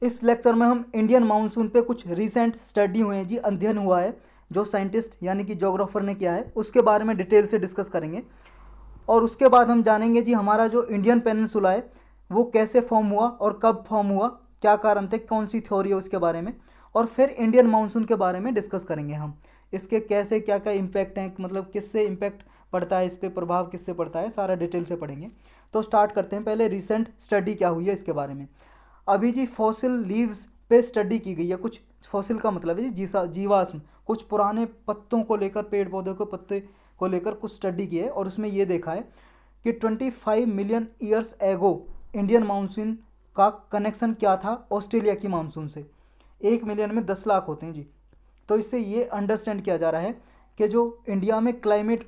इस लेक्चर में हम इंडियन मानसून पे कुछ रिसेंट स्टडी हुए हैं जी, अध्ययन हुआ है जो साइंटिस्ट यानी कि जोग्राफर ने किया है, उसके बारे में डिटेल से डिस्कस करेंगे। और उसके बाद हम जानेंगे जी हमारा जो इंडियन पेनिनसुला है वो कैसे फॉर्म हुआ और कब फॉर्म हुआ, क्या कारण थे, कौन सी थ्योरी है उसके बारे में। और फिर इंडियन मानसून के बारे में डिस्कस करेंगे हम, इसके कैसे क्या क्या इम्पैक्ट हैं, मतलब किससे इम्पैक्ट पड़ता है, इस पर प्रभाव किससे पड़ता है, सारा डिटेल से पढ़ेंगे। तो स्टार्ट करते हैं, पहले रिसेंट स्टडी क्या हुई है इसके बारे में। अभी जी फॉसिल लीव्स पे स्टडी की गई है। कुछ फॉसिल का मतलब है जी जीवाश्म, कुछ पुराने पत्तों को लेकर, पेड़ पौधों के पत्ते को लेकर कुछ स्टडी की है, और उसमें ये देखा है कि 25 million years ago Indian monsoon का कनेक्शन क्या था ऑस्ट्रेलिया की मानसून से। 1 मिलियन में 10 लाख होते हैं जी। तो इससे ये अंडरस्टैंड किया जा रहा है कि जो इंडिया में क्लाइमेट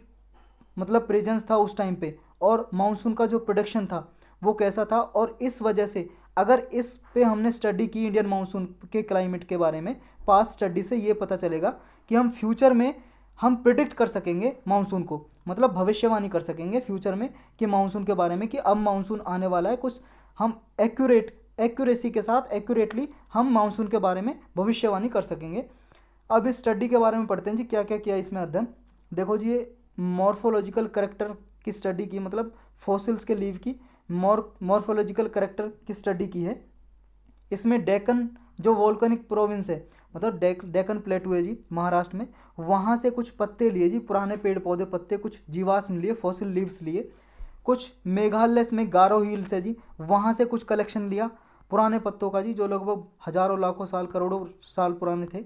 मतलब प्रेजेंस था उस टाइम पे, और मानसून का जो प्रोडक्शन था वो कैसा था। और इस वजह से अगर इस पे हमने स्टडी की इंडियन मानसून के क्लाइमेट के बारे में, पास्ट स्टडी से ये पता चलेगा कि हम फ्यूचर में हम प्रिडिक्ट कर सकेंगे मानसून को, मतलब भविष्यवाणी कर सकेंगे फ्यूचर में कि मानसून के बारे में कि अब मानसून आने वाला है। कुछ हम एक्यूरेसी के साथ एक्यूरेटली हम मानसून के बारे में भविष्यवाणी कर सकेंगे। अब इस स्टडी के बारे में पढ़ते हैं जी, क्या क्या किया इसमें अध्ययन। देखो जी, ये मॉर्फोलॉजिकल करेक्टर की स्टडी की, मतलब फॉसिल्स के लीव की मॉर्फोलॉजिकल करेक्टर की स्टडी की है। इसमें डेक्कन जो वोल्केनिक प्रोविंस है, मतलब डेक्कन प्लेटू है जी महाराष्ट्र में, वहाँ से कुछ पत्ते लिए जी, पुराने पेड़ पौधे पत्ते, कुछ जीवाश्म लिए, फॉसिल लीव्स लिए। कुछ मेघालय में गारो हिल्स है जी, वहाँ से कुछ कलेक्शन लिया पुराने पत्तों का जी, जो लगभग हजारों लाखों साल करोड़ों साल पुराने थे।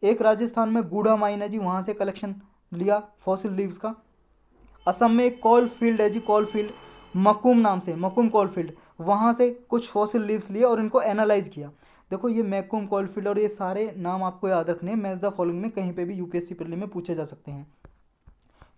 एक राजस्थान में गूढ़ा माइन है जी, वहाँ से कलेक्शन लिया फॉसिल लीव्स का। असम में एक कॉल फील्ड है जी, कॉल फील्ड मकुम नाम से, मकुम कॉल फील्ड, वहाँ से कुछ फॉसिल लीव्स लिए और इनको एनालाइज किया। देखो ये मैकुम कॉल फील्ड और ये सारे नाम आपको याद रखने हैं, मैच द फॉलोइंग में कहीं पे भी यूपीएससी प्रीलिम में पूछे जा सकते हैं।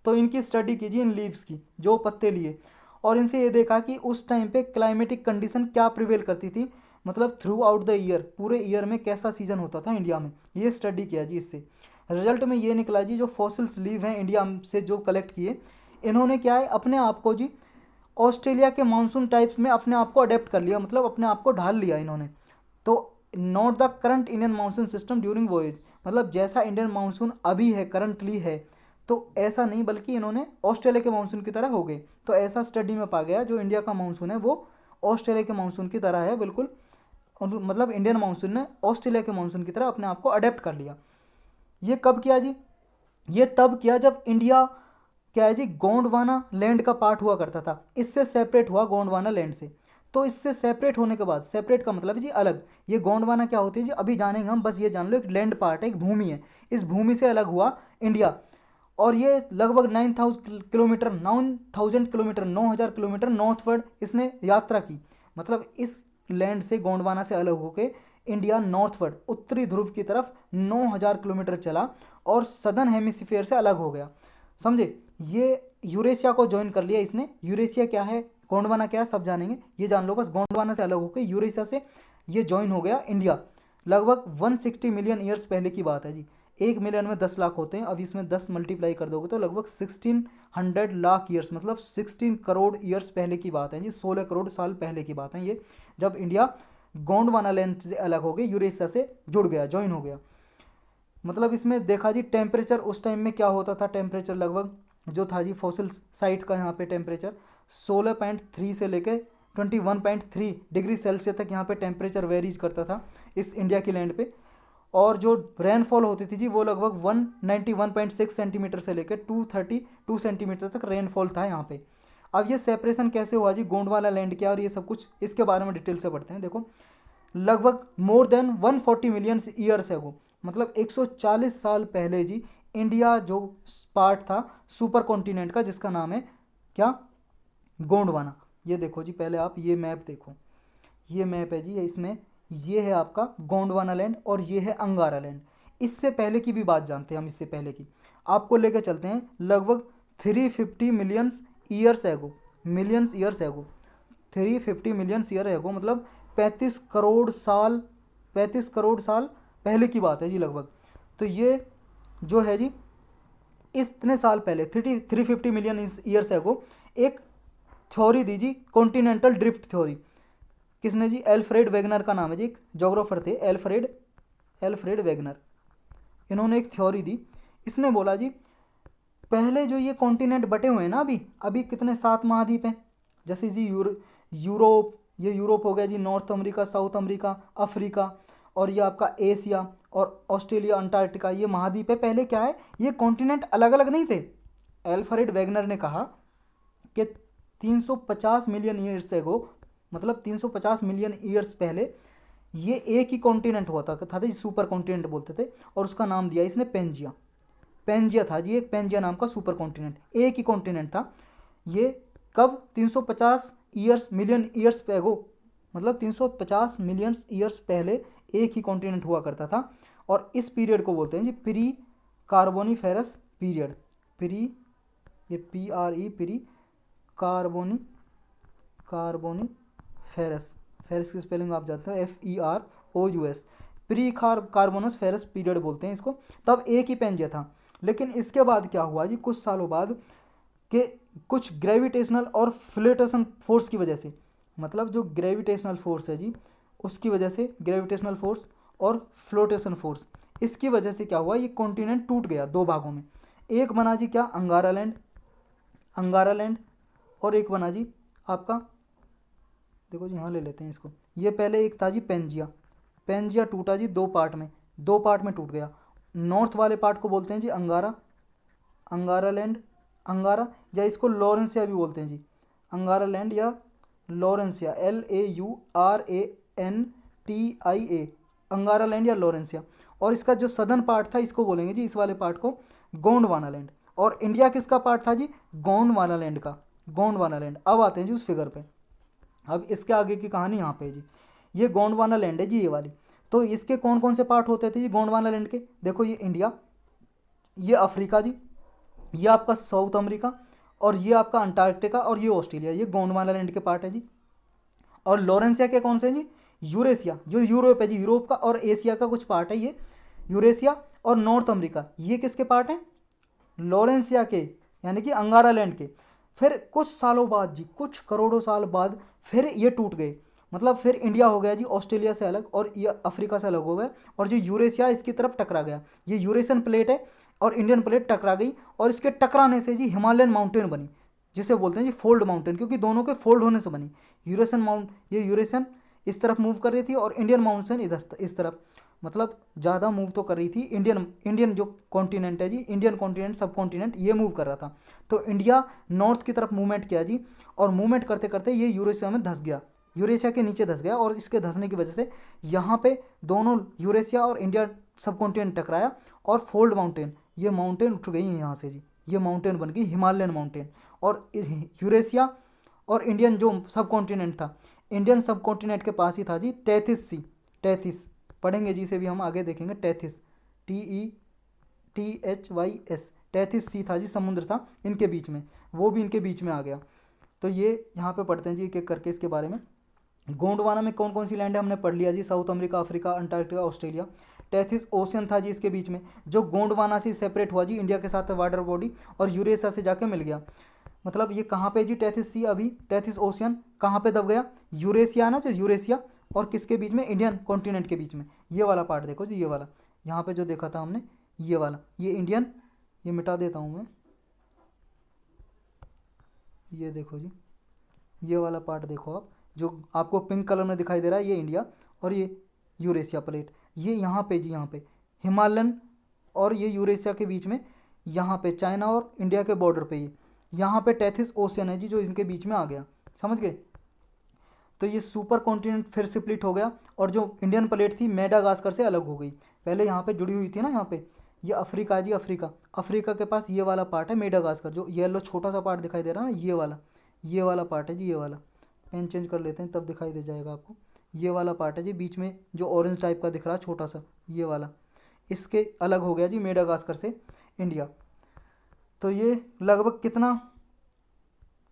तो इनकी स्टडी कीजिए, इन लीव्स की जो पत्ते लिए, और इनसे ये देखा कि उस टाइम पे क्लाइमेटिक कंडीशन क्या प्रिवेल करती थी, मतलब थ्रू आउट द ईयर, पूरे ईयर में कैसा सीजन होता था इंडिया में, ये स्टडी किया जी। इससे रिजल्ट में ये निकला जी, जो फॉसिल्स लीव हैं इंडिया से जो कलेक्ट किए, इन्होंने क्या है अपने आप को जी ऑस्ट्रेलिया के मानसून टाइप्स में अपने आप को अडेप्ट कर लिया, मतलब अपने आप को ढाल लिया इन्होंने। तो not the current Indian monsoon system during voyage, मतलब जैसा इंडियन मानसून अभी है, करंटली है, तो ऐसा नहीं, बल्कि इन्होंने ऑस्ट्रेलिया के मानसून की तरह हो गए। तो ऐसा स्टडी में पा गया जो इंडिया का मानसून है वो ऑस्ट्रेलिया के मानसून की तरह है बिल्कुल, मतलब इंडियन मानसून ने ऑस्ट्रेलिया के मानसून की तरह अपने आप को अडेप्ट कर लिया। ये कब किया जी, ये तब किया जब इंडिया क्या है जी गोंडवाना लैंड का पार्ट हुआ करता था, इससे सेपरेट हुआ गोंडवाना लैंड से। तो इससे सेपरेट होने के बाद, सेपरेट का मतलब है जी अलग, ये गोंडवाना क्या होती है जी अभी जानेंगे हम, बस ये जान लो एक लैंड पार्ट है, एक भूमि है, इस भूमि से अलग हुआ इंडिया। और ये लगभग 9,000 किलोमीटर 9,000 किलोमीटर 9,000 किलोमीटर नॉर्थवर्ड इसने यात्रा की, मतलब इस लैंड से गोंडवाना से अलग होकर इंडिया नॉर्थवर्ड उत्तरी ध्रुव की तरफ 9,000 किलोमीटर चला और सदर्न हेमिस्फीयर से अलग हो गया, समझे। ये यूरेशिया को ज्वाइन कर लिया इसने। यूरेशिया क्या है, गोंडवाना क्या है, सब जानेंगे, ये जान लो बस, गोंडवाना से अलग होकर यूरेशिया से ये ज्वाइन हो गया इंडिया। लगभग 160 मिलियन ईयर्स पहले की बात है जी। 1 मिलियन में 10 लाख होते हैं, अब इसमें 10 मल्टीप्लाई कर दोगे तो लगभग 1600 लाख ईयर्स, मतलब 16 करोड़ ईयर्स पहले की बात है जी, 16 करोड़ साल पहले की बात है ये, जब इंडिया गोंडवाना लैंड से अलग हो गया, यूरेशिया से जुड़ गया, ज्वाइन हो गया। मतलब इसमें देखा जी टेम्परेचर उस टाइम में क्या होता था, टेम्परेचर लगभग जो था जी फॉसिल साइट का यहाँ पे टेम्परेचर 16.3 से लेके 21.3 डिग्री सेल्सियस तक यहाँ पे टेम्परेचर वेरीज करता था इस इंडिया की लैंड पे। और जो रेनफॉल होती थी जी वो लगभग 191.6 सेंटीमीटर से लेकर 232 सेंटीमीटर तक रेनफॉल था यहाँ पे। अब ये सेपरेशन कैसे हुआ जी, गोंडवाना लैंड क्या और ये सब कुछ, इसके बारे में डिटेल से पढ़ते हैं। देखो लगभग मोर देन 140 मिलियन ईयर्स है वो, मतलब 140 साल पहले जी इंडिया जो पार्ट था सुपर कॉन्टिनेंट का, जिसका नाम है क्या, गोंडवाना। ये देखो जी, पहले आप ये मैप देखो, ये मैप है जी, इसमें ये है आपका गोंडवाना लैंड और ये है अंगारा लैंड। इससे पहले की भी बात जानते हैं हम, इससे पहले की आपको लेकर चलते हैं लगभग 350 millions years ago, millions years ago, 350 millions year ago, मतलब 35 करोड़ साल, 35 करोड़ साल पहले की बात है जी लगभग। तो ये जो है जी इतने साल पहले 350 मिलियन ईयर्स एगो एक थ्योरी दी जी, कॉन्टिनेंटल ड्रिफ्ट थ्योरी। किसने जी? एल्फ्रेड वेगनर का नाम है जी, एक जोग्राफर थे एल्फ्रेड वेगनर। इन्होंने एक थ्योरी दी। इसने बोला जी पहले जो ये कॉन्टिनेंट बटे हुए हैं ना, अभी अभी कितने 7 महाद्वीप हैं, जैसे जी यूरोप, ये यूरोप हो गया जी, North America, South America, Africa, और ये आपका एशिया और ऑस्ट्रेलिया, अंटार्कटिका, ये महाद्वीप है। पहले क्या है, ये कॉन्टिनेंट अलग अलग नहीं थे। एल्फ्रेड वेगनर ने कहा कि 350 मिलियन ईयर्स एगो, मतलब 350 मिलियन ईयर्स पहले ये एक ही कॉन्टिनेंट हुआ था जी, सुपर कॉन्टिनेंट बोलते थे, और उसका नाम दिया इसने पेंजिया। पेंजिया था जी, एक पेंजिया नाम का सुपर कॉन्टिनेंट, एक ही कॉन्टिनेंट था। ये कब? 350 मिलियन ईयर्स एगो, मतलब 350 मिलियन ईयर्स पहले एक ही कॉन्टिनेंट हुआ करता था। और इस पीरियड को बोलते हैं जी प्री कार्बोनिफेरस पीरियड। प्री, ये प्री कार्बोनिफेरस, फेरस की स्पेलिंग आप जानते हो, FEROUS, प्री कार्बोनोस्फेरस पीरियड बोलते हैं इसको। तब एक ही पेंजिया था। लेकिन इसके बाद क्या हुआ जी, कुछ सालों बाद के कुछ ग्रेविटेशनल और फ्लोटेशन फोर्स की वजह से, मतलब जो ग्रेविटेशनल फोर्स है जी, उसकी वजह से, ग्रेविटेशनल फोर्स और फ्लोटेशन फोर्स, इसकी वजह से क्या हुआ, ये कॉन्टिनेंट टूट गया 2 भागों में। एक बना जी क्या? अंगारा लैंड, और एक बना जी आपका, देखो जी यहाँ ले लेते हैं इसको, ये पहले एक था जी पेंजिया टूटा जी 2 पार्ट में टूट गया। नॉर्थ वाले पार्ट को बोलते हैं जी अंगारा लैंड, या इसको लॉरेंसिया भी बोलते हैं जी, अंगारा लैंड या लॉरेंसिया, LAURANTIA, अंगारा लैंड या लॉरेंसिया। और इसका जो सदर्न पार्ट था, इसको बोलेंगे जी, इस वाले पार्ट को गोंडवाना लैंड। और इंडिया किसका पार्ट था जी? गोंडवाना लैंड। अब आते हैं जी उस फिगर पे। अब इसके आगे की कहानी यहाँ पे है जी, ये गोंडवाना लैंड है जी, ये वाली। तो इसके कौन कौन से पार्ट होते थे जी गोंडवाना लैंड के? देखो, ये इंडिया, ये अफ्रीका जी, ये आपका साउथ अमेरिका, और ये आपका अंटार्कटिका, और ये ऑस्ट्रेलिया, ये गोंडवाना लैंड के पार्ट है जी। और लॉरेंसिया के कौन से हैं जी? यूरेशिया, जो यूरोप है जी, यूरोप का और एशिया का कुछ पार्ट है ये यूरेशिया। और नॉर्थ अमेरिका, ये किसके पार्ट हैं? लॉरेंसिया के, यानी कि अंगारा लैंड के। फिर कुछ सालों बाद जी, कुछ करोड़ों साल बाद फिर ये टूट गए, मतलब फिर इंडिया हो गया जी ऑस्ट्रेलिया से अलग, और ये अफ्रीका से अलग हो गया, और जो यूरेशिया इसकी तरफ टकरा गया। ये यूरेशियन प्लेट है और इंडियन प्लेट टकरा गई, और इसके टकराने से जी हिमालयन माउंटेन बनी, जिसे बोलते हैं जी फोल्ड माउंटेन, क्योंकि दोनों के फोल्ड होने से बनी। ये यूरेशियन इस तरफ मूव कर रही थी, और इंडियन माउंटेन इस तरफ, मतलब ज़्यादा मूव तो कर रही थी। इंडियन जो कॉन्टिनेंट है जी, इंडियन कॉन्टिनेंट, सब कॉन्टिनेंट, ये मूव कर रहा था। तो इंडिया नॉर्थ की तरफ मूवमेंट किया जी, और मूवमेंट करते करते ये यूरेशिया में धंस गया, यूरेशिया के नीचे धंस गया। और इसके धंसने की वजह से यहाँ पे दोनों यूरेशिया और इंडिया सब कॉन्टिनेंट टकराया, और फोल्ड माउंटेन, ये माउंटेन उठ गई यहाँ से जी, ये माउंटेन बन गई हिमालयन माउंटेन। और यूरेशिया और इंडियन जो सब कॉन्टिनेंट था, इंडियन सब कॉन्टिनेंट के पास ही था जी टेथिस सी, टेथिस पढ़ेंगे जी, इसे भी हम आगे देखेंगे। टेथिस, TETHYS, टेथिस सी था जी, समुद्र था इनके बीच में, वो भी इनके बीच में आ गया। तो ये यहाँ पे पढ़ते हैं जी एक एक करके इसके बारे में। गोंडवाना में कौन कौन सी लैंड है हमने पढ़ लिया जी, South America, Africa, Antarctica, Australia. Tethys Ocean था जी इसके बीच में, जो गोंडवाना से सेपरेट हुआ जी इंडिया के साथ वाटर बॉडी, और यूरेशिया से जाके मिल गया। मतलब ये कहाँ पे जी टेथिस सी, अभी टेथिस ओशियन कहाँ पे दब गया? यूरेशिया ना, जो यूरेशिया और किसके बीच में? इंडियन कॉन्टिनेंट के बीच में। ये वाला पार्ट देखो जी, ये वाला यहाँ पे जो देखा था हमने, ये वाला, ये इंडियन, ये मिटा देता हूँ मैं, ये देखो जी, ये वाला पार्ट देखो आप, जो आपको पिंक कलर में दिखाई दे रहा है, ये इंडिया, और ये यूरेशिया प्लेट, ये यहाँ पे जी, यहाँ पे हिमालयन और ये यूरेशिया के बीच में, यहाँ पे चाइना और इंडिया के बॉर्डर पे, ये यहाँ पे टेथिस ओशियन है जी, जो इनके बीच में आ गया, समझ गए? तो ये सुपर कॉन्टिनेंट फिर स्प्लिट हो गया, और जो इंडियन प्लेट थी मेडागास्कर से अलग हो गई। पहले यहाँ पे जुड़ी हुई थी ना, यहाँ पे ये अफ्रीका है जी, अफ्रीका के पास ये वाला पार्ट है मेडागास्कर, जो येलो छोटा सा पार्ट दिखाई दे रहा है ना, ये वाला पार्ट है जी, ये वाला। पेन चेंज कर लेते हैं तब दिखाई दे जाएगा आपको। ये वाला पार्ट है जी, बीच में जो ऑरेंज टाइप का दिख रहा है छोटा सा, ये वाला, इसके अलग हो गया जी मेडागास्कर से इंडिया। तो ये लगभग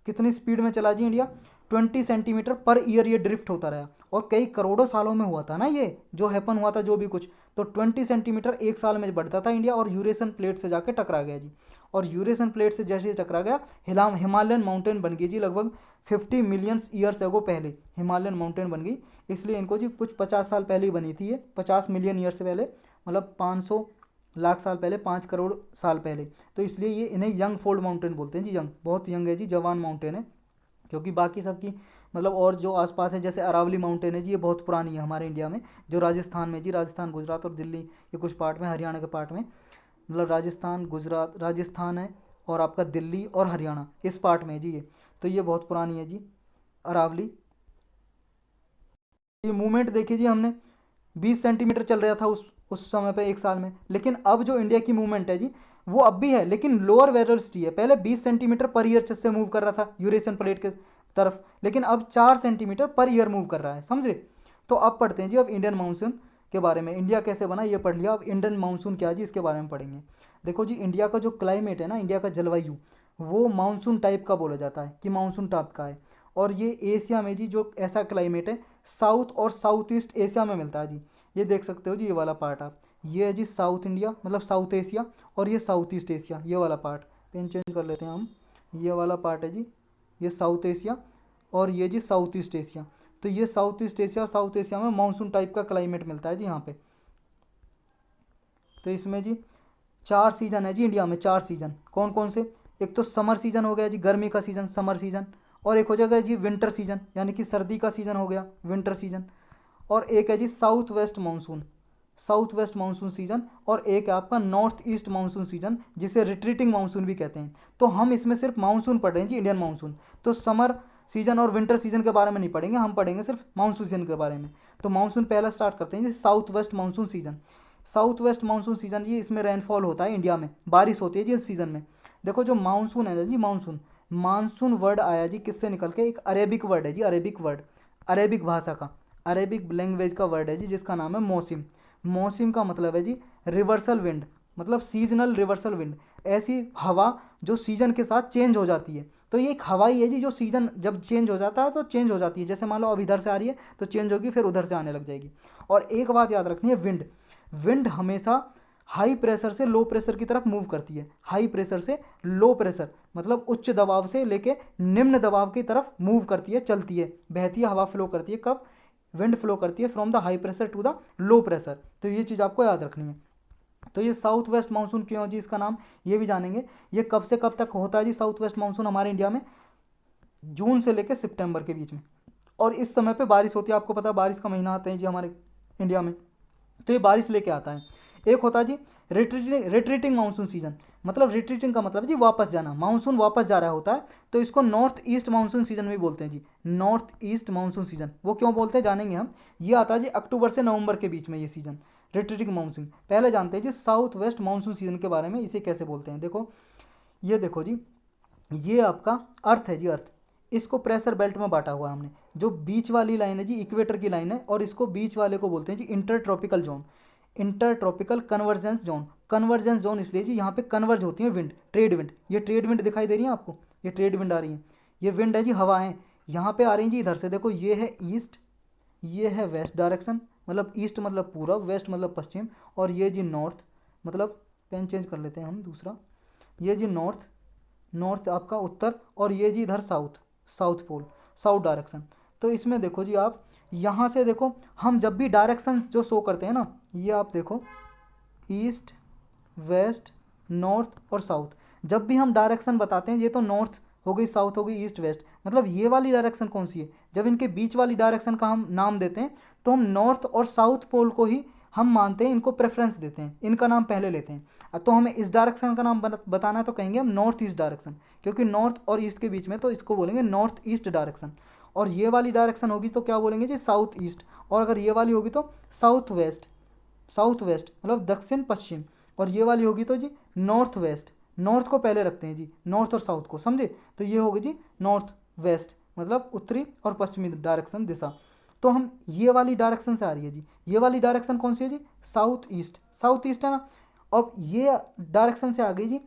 कितनी स्पीड में चला जी इंडिया? 20 सेंटीमीटर पर ईयर ये ड्रिफ्ट होता रहा, और कई करोड़ों सालों में हुआ था ना ये जो हैपन हुआ था, जो भी कुछ। तो 20 सेंटीमीटर एक साल में बढ़ता था इंडिया, और यूरेशियन प्लेट से जाके टकरा गया जी। और यूरेशियन प्लेट से जैसे ही टकरा गया हिमालयन माउंटेन बन गई जी, लगभग 50 मिलियन ईयर्स एगो पहले हिमालयन माउंटेन बन गई। इसलिए इनको जी कुछ 50 साल पहले ही बनी थी ये, 50 मिलियन ईयर से पहले, मतलब 500 लाख साल पहले, 5 करोड़ साल पहले। तो इसलिए ये इन्हें यंग फोल्ड माउंटेन बोलते हैं जी, यंग, बहुत यंग है जी, जवान माउंटेन है। क्योंकि बाकी सबकी मतलब और जो आसपास है जैसे अरावली माउंटेन है जी, ये बहुत पुरानी है हमारे इंडिया में, जो राजस्थान में जी, राजस्थान, गुजरात और दिल्ली के कुछ पार्ट में, हरियाणा के पार्ट में, मतलब राजस्थान, गुजरात, राजस्थान है और आपका दिल्ली और हरियाणा इस पार्ट में है जी ये। तो ये बहुत पुरानी है जी अरावली। ये मूवमेंट देखिए जी, हमने 20 सेंटीमीटर चल रहा था उस समय पे एक साल में, लेकिन अब जो इंडिया की मूवमेंट है जी वो अब भी है, लेकिन लोअर वेलोसिटी है। पहले 20 सेंटीमीटर पर ईयर से मूव कर रहा था यूरेशियन प्लेट के तरफ, लेकिन अब 4 सेंटीमीटर पर ईयर मूव कर रहा है, समझे। तो अब पढ़ते हैं जी अब इंडियन मानसून के बारे में, इंडिया कैसे बना ये पढ़ लिया, अब इंडियन मानसून क्या है जी इसके बारे में पढ़ेंगे। देखो जी, इंडिया का जो क्लाइमेट है ना, इंडिया का जलवायु, वो मानसून टाइप का बोला जाता है कि मानसून टाइप का है। और ये एशिया में जी जो ऐसा क्लाइमेट है साउथ और साउथ ईस्ट एशिया में मिलता है जी। ये देख सकते हो जी, ये वाला पार्ट आप, ये है जी साउथ इंडिया मतलब साउथ एशिया, और ये साउथ ईस्ट एशिया, ये वाला पार्ट। पेन चेंज कर लेते हैं हम, ये वाला पार्ट है जी, ये साउथ एशिया और ये जी साउथ ईस्ट एशिया। तो ये साउथ ईस्ट एशिया और साउथ एशिया में मानसून टाइप का क्लाइमेट मिलता है जी यहाँ पे। तो इसमें जी 4 सीजन है जी इंडिया में, 4 सीजन। कौन कौन से? एक तो समर सीजन हो गया जी, गर्मी का सीजन, समर सीजन। और एक हो जाएगा जी विंटर सीजन, यानी कि सर्दी का सीजन हो गया, विंटर सीजन। और एक है जी south west monsoon, south west monsoon season. और एक है आपका नॉर्थ ईस्ट मानसून सीजन, जिसे रिट्रीटिंग मानसून भी कहते हैं। तो हम इसमें सिर्फ मानसून पढ़ रहे हैं जी, इंडियन मानसून। तो समर सीजन और विंटर सीजन के बारे में नहीं पढ़ेंगे, हम पढ़ेंगे सिर्फ मानसून सीजन के बारे में। तो मानसून पहला स्टार्ट करते हैं जी, south west monsoon season. South west monsoon season जी, इसमें रेनफॉल होता है इंडिया में, बारिश होती है जी इस सीजन में। देखो जो मानसून है ना जी, मानसून, मानसून वर्ड आया जी किससे निकल के? एक अरेबिक वर्ड है जी, अरेबिक वर्ड, अरेबिक भाषा का, अरेबिक लैंग्वेज का वर्ड है जी, जिसका नाम है मौसम। मौसम का मतलब है जी रिवर्सल विंड, मतलब सीजनल रिवर्सल विंड, ऐसी हवा जो सीजन के साथ चेंज हो जाती है। तो ये एक हवा ही है जी जो सीजन जब चेंज हो जाता है तो चेंज हो जाती है। जैसे मान लो अब इधर से आ रही है तो चेंज होगी, फिर उधर से आने लग जाएगी। और एक बात याद रखनी है, विंड, विंड हमेशा हाई प्रेशर से लो प्रेशर की तरफ मूव करती है। हाई प्रेशर से लो प्रेशर मतलब उच्च दबाव से लेके निम्न दबाव की तरफ मूव करती है, चलती है, बहती है, हवा फ्लो करती है। कब? विंड फ्लो करती है from the high pressure to the low pressure. तो ये चीज़ आपको याद रखनी है। तो ये साउथ वेस्ट मानसून क्यों है जी इसका नाम, ये भी जानेंगे। ये कब से कब तक होता है जी साउथ वेस्ट मानसून हमारे इंडिया में? जून से लेकर सितंबर के बीच में। और इस समय पे बारिश होती है, आपको पता है बारिश का महीना आते हैं जी हमारे इंडिया में, तो ये बारिश लेके आता है। एक होता है जी रिट्रीटिंग मानसून सीजन, मतलब रिट्रीटिंग का मतलब जी वापस जाना, मानसून वापस जा रहा होता है, तो इसको नॉर्थ ईस्ट मानसून सीजन भी बोलते हैं जी, नॉर्थ ईस्ट मानसून सीजन। वो क्यों बोलते हैं जानेंगे हम। ये आता है जी अक्टूबर से नवंबर के बीच में ये सीजन, रिट्रीटिंग मानसून। पहले जानते हैं जी साउथ वेस्ट मानसून सीजन के बारे में, इसे कैसे बोलते हैं। देखो ये देखो जी, ये आपका अर्थ है जी, अर्थ, इसको प्रेशर बेल्ट में बांटा हुआ है हमने। जो बीच वाली लाइन है जी इक्वेटर की लाइन है, और इसको बीच वाले को बोलते हैं जी intertropical zone, intertropical convergence zone. Convergence zone इसलिए जी यहाँ पे कन्वर्ज होती है विंड, ट्रेड विंड। ये ट्रेड विंड दिखाई दे रही है आपको, ये ट्रेड विंड आ रही है, ये विंड है जी, हवा है, यहाँ पे आ रही है जी इधर से। देखो ये है ईस्ट, ये है वेस्ट डायरेक्शन, मतलब ईस्ट मतलब पूरब, वेस्ट मतलब पश्चिम, और ये जी नॉर्थ, मतलब पेन चेंज कर लेते हैं हम दूसरा, ये जी नॉर्थ, नॉर्थ आपका उत्तर, और ये जी इधर south, south pole, south direction. तो इसमें देखो जी आप यहाँ से देखो, हम जब भी डायरेक्शन जो शो करते हैं ना, ये आप देखो ईस्ट, वेस्ट, नॉर्थ और साउथ, जब भी हम डायरेक्शन बताते हैं, ये तो नॉर्थ हो गई, साउथ हो गई, ईस्ट वेस्ट, मतलब ये वाली डायरेक्शन कौन सी है? जब इनके बीच वाली डायरेक्शन का हम नाम देते हैं तो हम नॉर्थ और साउथ पोल को ही हम मानते हैं, इनको प्रेफरेंस देते हैं, इनका नाम पहले लेते हैं। तो हमें इस डायरेक्शन का नाम बताना है तो कहेंगे हम नॉर्थ ईस्ट डायरेक्शन, क्योंकि नॉर्थ और ईस्ट के बीच में, तो इसको बोलेंगे नॉर्थ ईस्ट डायरेक्शन। और ये वाली डायरेक्शन होगी तो क्या बोलेंगे जी? South east. और अगर ये वाली होगी तो साउथ वेस्ट, साउथ वेस्ट मतलब दक्षिण पश्चिम। और ये वाली होगी तो जी नॉर्थ वेस्ट, नॉर्थ को पहले रखते हैं जी, नॉर्थ और साउथ को, समझे। तो ये होगी जी नॉर्थ वेस्ट मतलब उत्तरी और पश्चिमी डायरेक्शन, दिशा। तो हम ये वाली डायरेक्शन से आ रही है जी, ये वाली डायरेक्शन कौन सी है जी? साउथ ईस्ट, साउथ ईस्ट है ना। अब ये डायरेक्शन से आ गई जी,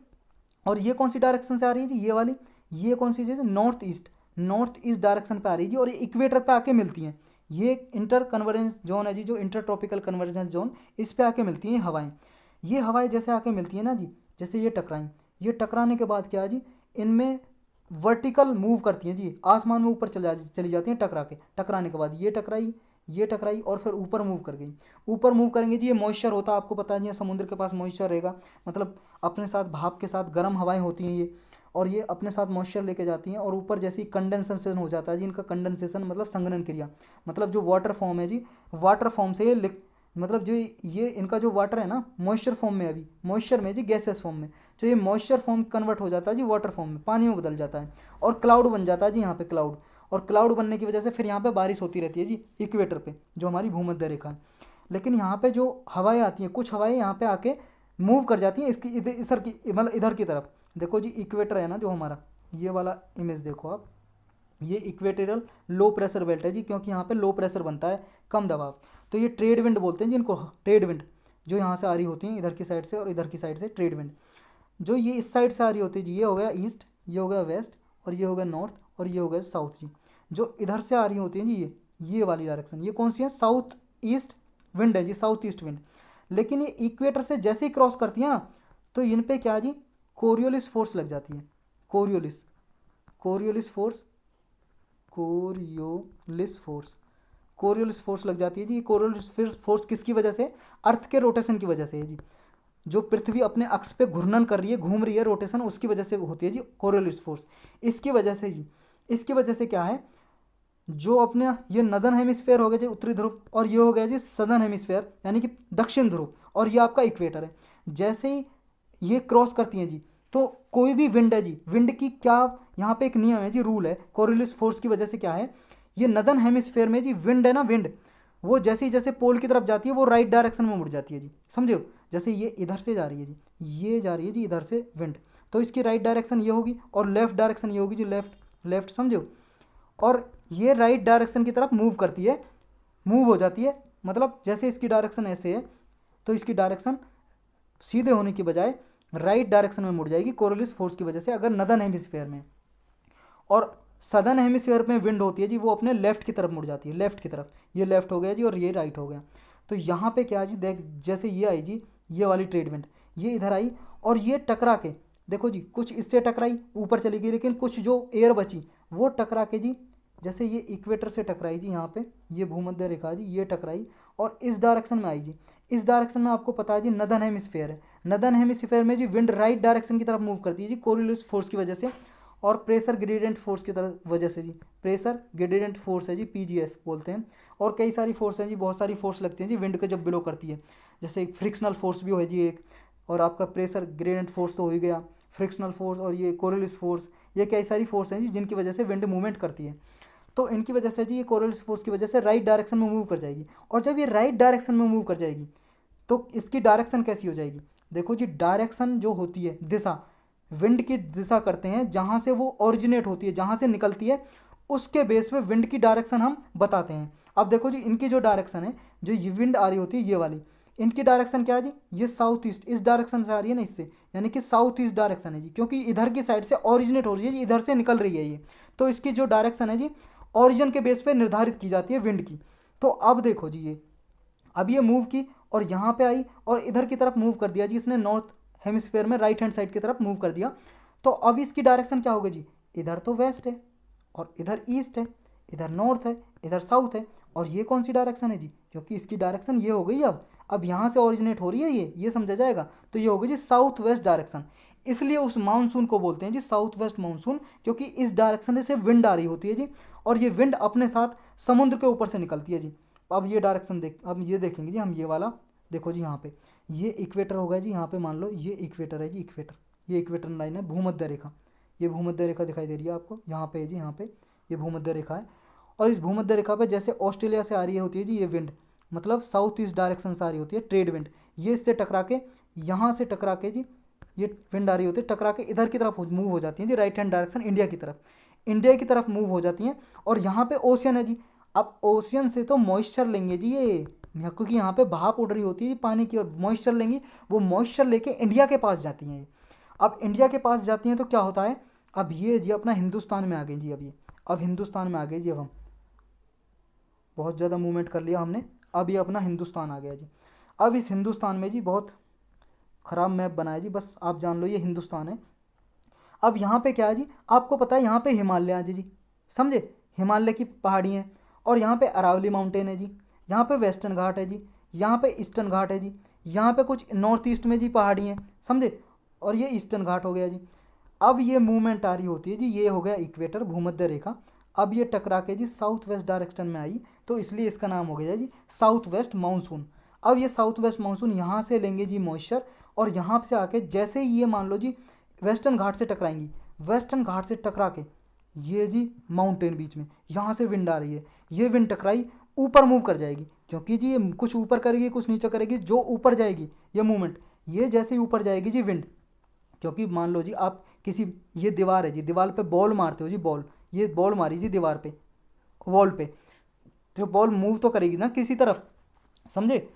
और ये कौन सी डायरेक्शन से आ रही है जी? ये वाली, ये कौन सी चीज़ है? North east, north east direction पे आ रही है जी, और ये इक्वेटर पे आके मिलती हैं। ये इंटर कन्वर्जेंस जोन है जी, जो इंटर ट्रॉपिकल कन्वर्जेंस जोन, इस पे आके मिलती हैं हवाएं। ये हवाएं जैसे आके मिलती है ना जी, जैसे ये टकराई, ये टकराने के बाद क्या है जी, इनमें वर्टिकल मूव करती हैं जी, आसमान में ऊपर चली जाती हैं टकराने के बाद ये टकराई और फिर ऊपर मूव कर गई। ऊपर मूव करेंगे जी, ये मॉइस्चर होता है, आपको पता है जी, समुद्र के पास मॉइस्चर रहेगा, मतलब अपने साथ भाप के साथ गर्म हवाएं होती हैं ये, और ये अपने साथ मॉइस्चर लेके जाती हैं, और ऊपर जैसे ही कंडेंसेशन हो जाता है जी, इनका कंडेंसेशन मतलब संघनन क्रिया, मतलब जो वाटर फॉर्म है जी, वाटर फॉर्म से ये मतलब जो ये इनका जो वाटर है ना, मॉइस्चर फॉर्म में, अभी मॉइस्चर में जी, गैसेस फॉर्म में, जो ये मॉइस्चर फॉर्म कन्वर्ट हो जाता है जी वाटर फॉर्म में, पानी में बदल जाता है, और क्लाउड बन जाता है जी यहाँ पे क्लाउड, और क्लाउड बनने की वजह से फिर यहाँ पे बारिश होती रहती है जी इक्वेटर पे, जो हमारी भूमध्य रेखा है। लेकिन यहाँ पे जो हवाएं आती हैं, कुछ हवाएं यहाँ पे आके मूव कर जाती हैं इसकी इधर की, मतलब इधर की तरफ। देखो जी इक्वेटर है ना जो हमारा, ये वाला इमेज देखो आप, ये इक्वेटोरियल लो प्रेशर बेल्ट है जी, क्योंकि यहाँ पे लो प्रेशर बनता है, कम दबाव। तो ये ट्रेड विंड बोलते हैं जिनको, ट्रेड विंड, जो यहाँ से आ रही होती हैं इधर की साइड से और इधर की साइड से, ट्रेड विंड जो ये इस साइड से आ रही होती है जी, ये हो गया ईस्ट, ये हो गया वेस्ट, और ये हो गया नॉर्थ, और ये हो गया साउथ जी। जो इधर से आ रही होती है जी, ये वाली डायरेक्शन, ये कौन सी है, साउथ ईस्ट विंड है जी, साउथ ईस्ट विंड। लेकिन ये इक्वेटर से जैसे ही क्रॉस करती है ना, तो इन पे क्या जी, कोरियोलिस फोर्स लग जाती है, Coriolis Coriolis force Coriolis force Coriolis force लग जाती है जी। कोरियोलिस फोर्स किसकी वजह से, अर्थ के रोटेशन की वजह से है जी, जो पृथ्वी अपने अक्ष पे घूर्णन कर रही है, घूम रही है, रोटेशन उसकी वजह से होती है जी कोरियोलिस फोर्स। इसकी वजह से जी, इसकी वजह से क्या है, जो अपने ये नदन हेमिस्फेयर हो गया जी उत्तरी ध्रुव, और ये हो गया जी सदर्न हेमिस्फेयर यानी कि दक्षिण ध्रुव, और ये आपका इक्वेटर है। जैसे ही ये क्रॉस करती हैं जी, तो कोई भी विंड है जी, विंड की क्या यहाँ पे एक नियम है जी, रूल है, कोरियोलिस फोर्स की वजह से क्या है, ये नदन हेमिस्फेयर में जी विंड है ना, विंड वो जैसे ही जैसे पोल की तरफ जाती है वो राइट डायरेक्शन में मुड़ जाती है जी, समझे हो। जैसे ये इधर से जा रही है जी, ये जा रही है जी इधर से विंड, तो इसकी राइट डायरेक्शन ये होगी, और लेफ्ट डायरेक्शन ये होगी जी, लेफ्ट लेफ्ट, समझो। और ये राइट डायरेक्शन की तरफ मूव करती है, मूव हो जाती है, मतलब जैसे इसकी डायरेक्शन ऐसे है, तो इसकी डायरेक्शन सीधे होने की बजाय राइट डायरेक्शन में मुड़ जाएगी कोरियोलिस फोर्स की वजह से, अगर नदन हेमिस्फीयर में। और सदर्न हेमिस्फीयर में विंड होती है जी, वो अपने लेफ्ट की तरफ मुड़ जाती है, लेफ्ट की तरफ, ये लेफ्ट हो गया जी और ये राइट हो गया। तो यहाँ पे क्या जी, देख जैसे ये आई जी, ये वाली ट्रेड विंड ये इधर आई, और ये टकरा के देखो जी, कुछ इससे टकराई ऊपर चली गई, लेकिन कुछ जो एयर बची वो टकरा के जी, जैसे ये इक्वेटर से टकराई जी, यहाँ पे ये भूमध्य रेखा जी, ये टकराई और इस डायरेक्शन में आई जी। इस डायरेक्शन में आपको पता है जी नदन हेमिस्फीयर है, नदन हेमिस्फीयर में जी विंड राइट डायरेक्शन की तरफ मूव करती है जी कोरियोलिस फोर्स की वजह से, और प्रेशर ग्रेडियंट फोर्स की तरफ वजह से जी, प्रेशर ग्रेडियंट फोर्स है जी, पीजीएफ बोलते हैं। और कई सारी फोर्स हैं जी, बहुत सारी फोर्स लगती हैं जी विंड को जब बिलो करती है, जैसे एक फ्रिक्शनल फोर्स भी है जी एक, और आपका प्रेशर ग्रेडियंट फोर्स तो हो ही गया, फ्रिक्शनल फोर्स और ये कोरियोलिस फोर्स, ये कई सारी फोर्स हैं जी जिनकी वजह से विंड मूवमेंट करती है। तो इनकी वजह से जी ये कोरियोलिस फोर्स की वजह से राइट डायरेक्शन में मूव कर जाएगी, और जब ये राइट डायरेक्शन में मूव कर जाएगी तो इसकी डायरेक्शन कैसी हो जाएगी, देखो जी डायरेक्शन जो होती है, दिशा, विंड की दिशा करते हैं जहाँ से वो ओरिजिनेट होती है, जहाँ से निकलती है, उसके बेस पे विंड की डायरेक्शन हम बताते हैं। अब देखो जी इनकी जो डायरेक्शन है, जो ये विंड आ रही होती है ये वाली, इनकी डायरेक्शन क्या है जी, ये साउथ ईस्ट, इस डायरेक्शन से आ रही है ना, इससे, यानी कि साउथ ईस्ट डायरेक्शन है जी, क्योंकि इधर की साइड से ओरिजिनेट हो रही है जी, इधर से निकल रही है ये, तो इसकी जो डायरेक्शन है जी ओरिजिन के बेस पे निर्धारित की जाती है विंड की। तो अब देखो जी ये, अब ये मूव की और यहाँ पे आई और इधर की तरफ मूव कर दिया जी इसने, नॉर्थ हेमिस्फीयर में राइट हैंड साइड की तरफ मूव कर दिया। तो अब इसकी डायरेक्शन क्या होगी जी, इधर तो वेस्ट है और इधर ईस्ट है, इधर नॉर्थ है, इधर साउथ है, और ये कौन सी डायरेक्शन है जी, क्योंकि इसकी डायरेक्शन ये हो गई। अब यहाँ से ओरिजिनेट हो रही है ये समझा जाएगा, तो ये होगी जी साउथ वेस्ट डायरेक्शन। इसलिए उस मानसून को बोलते हैं जी साउथ वेस्ट मानसून, क्योंकि इस डायरेक्शन से विंड आ रही होती है जी, और ये विंड अपने साथ समुद्र के ऊपर से निकलती है जी। अब ये डायरेक्शन अब ये देखेंगे जी हम, ये वाला देखो जी, यहाँ पे ये इक्वेटर होगा जी, यहाँ पे मान लो ये इक्वेटर है जी, इक्वेटर, ये इक्वेटर लाइन है, भूमध्य रेखा, ये भूमध्य रेखा दिखाई दे रही है आपको, यहाँ पे है जी, यहाँ पे ये भूमध्य रेखा है। और इस भूमध्य रेखा पे जैसे ऑस्ट्रेलिया से आ रही होती है जी ये विंड, मतलब साउथ ईस्ट डायरेक्शन से आ रही होती है ट्रेड विंड, ये इससे टकरा के, यहाँ से टकरा के जी ये विंड आ रही होती है, टकरा के इधर की तरफ मूव हो जाती है जी, राइट हैंड डायरेक्शन इंडिया की तरफ, इंडिया की तरफ मूव हो जाती हैं। और यहाँ पे ओशियन है जी, अब ओशियन से तो मॉइस्चर लेंगे जी ये, क्योंकि यहाँ पे भाप उड़ रही होती है पानी की, और मॉइस्चर लेंगी, वो मॉइस्चर लेके इंडिया के पास जाती हैं। अब इंडिया के पास जाती हैं तो क्या होता है, अब ये जी अपना हिंदुस्तान में आ गई जी, अब हिंदुस्तान में आ गई जी, अब हम बहुत ज़्यादा मूवमेंट कर लिया हमने, अब ये अपना हिंदुस्तान आ गया जी। अब इस हिंदुस्तान में जी बहुत ख़राब मैप बनाया जी, बस आप जान लो ये हिंदुस्तान है, अब यहाँ पे क्या है जी, आपको पता है यहाँ पे हिमालय है जी, समझे, हिमालय की पहाड़ी हैं, और यहाँ पे अरावली माउंटेन है जी, यहाँ पे वेस्टर्न घाट है जी, यहाँ पे ईस्टर्न घाट है जी, यहाँ पे कुछ नॉर्थ ईस्ट में जी पहाड़ी हैं, समझे, और ये ईस्टर्न घाट हो गया जी। अब ये मूवमेंट आ रही होती है जी, ये हो गया इक्वेटर, भूमध्य रेखा। अब ये टकरा के जी साउथ वेस्ट डायरेक्शन में आई, तो इसलिए इसका नाम हो गया जी साउथ वेस्ट मानसून। अब ये साउथ वेस्ट मानसून यहाँ से लेंगे जी मॉइस्चर, और यहाँ से आके जैसे ही ये मान लो जी वेस्टर्न घाट से टकराएंगी, वेस्टर्न घाट से टकरा के ये जी माउंटेन बीच में, यहाँ से विंड आ रही है, ये विंड टकराई ऊपर मूव कर जाएगी, क्योंकि जी ये कुछ ऊपर करेगी कुछ नीचे करेगी, जो ऊपर जाएगी ये मूवमेंट, ये जैसे ही ऊपर जाएगी जी विंड, क्योंकि मान लो जी आप किसी, ये दीवार है जी, दीवार पे बॉल मारते हो जी, बॉल, ये बॉल मारी जी दीवार पे, वॉल पे, तो बॉल मूव तो करेगी ना किसी तरफ, समझे।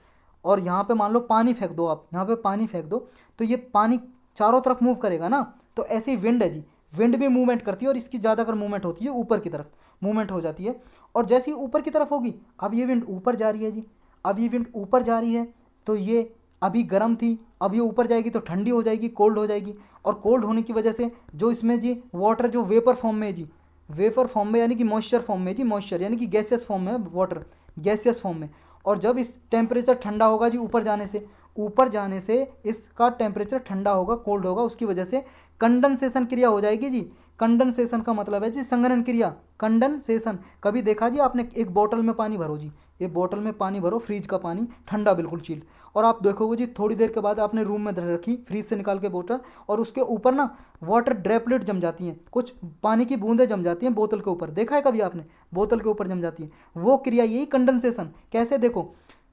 और यहाँ पे मान लो पानी फेंक दो आप, यहाँ पे पानी फेंक दो, तो ये पानी चारों तरफ मूव करेगा ना, तो ऐसे ही विंड है जी, विंड भी मूवमेंट करती है, और इसकी ज़्यादातर मूवमेंट होती है ऊपर की तरफ, मूवमेंट हो जाती है। और जैसे ही ऊपर की तरफ होगी, अब ये विंड ऊपर जा रही है जी, अब ये विंड ऊपर जा रही है, तो ये अभी गर्म थी, अब ये ऊपर जाएगी तो ठंडी हो जाएगी, कोल्ड हो जाएगी, और कोल्ड होने की वजह से जो इसमें जी वाटर जो वेपर फॉर्म में है जी, वेपर फॉर्म में यानी कि मॉइस्चर फॉर्म में जी, मॉइस्चर यानी कि गैसियस फॉर्म में वाटर, गैसियस फॉर्म में, और जब इस टेम्परेचर ठंडा होगा जी ऊपर जाने से, ऊपर जाने से इसका टेम्परेचर ठंडा होगा, कोल्ड होगा, उसकी वजह से कंडेंसेशन क्रिया हो जाएगी जी। कंडेंसेशन का मतलब है जी संघनन क्रिया, कंडेंसेशन। कभी देखा जी आपने, एक बोतल में पानी भरो जी, एक बोतल में पानी भरो, फ्रिज का पानी ठंडा बिल्कुल चिल्ड, और आप देखोगे जी थोड़ी देर के बाद आपने रूम में रखी फ्रिज से निकाल के बोतल, और उसके ऊपर ना वाटर ड्रैपलेट जम जाती हैं, कुछ पानी की बूंदें जम जाती हैं बोतल के ऊपर, देखा है कभी आपने, बोतल के ऊपर जम जाती है, वो क्रिया यही कंडेंसेशन। कैसे देखो,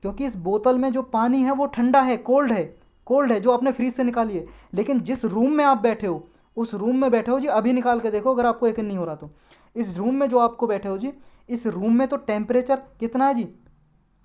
क्योंकि इस बोतल में जो पानी है वो ठंडा है, कोल्ड है, कोल्ड है जो आपने फ्रिज से निकाली है, लेकिन जिस रूम में आप बैठे हो, उस रूम में बैठे हो जी, अभी निकाल के देखो अगर आपको यकीन नहीं हो रहा तो, इस रूम में जो आपको बैठे हो जी, इस रूम में तो टेम्परेचर कितना है जी,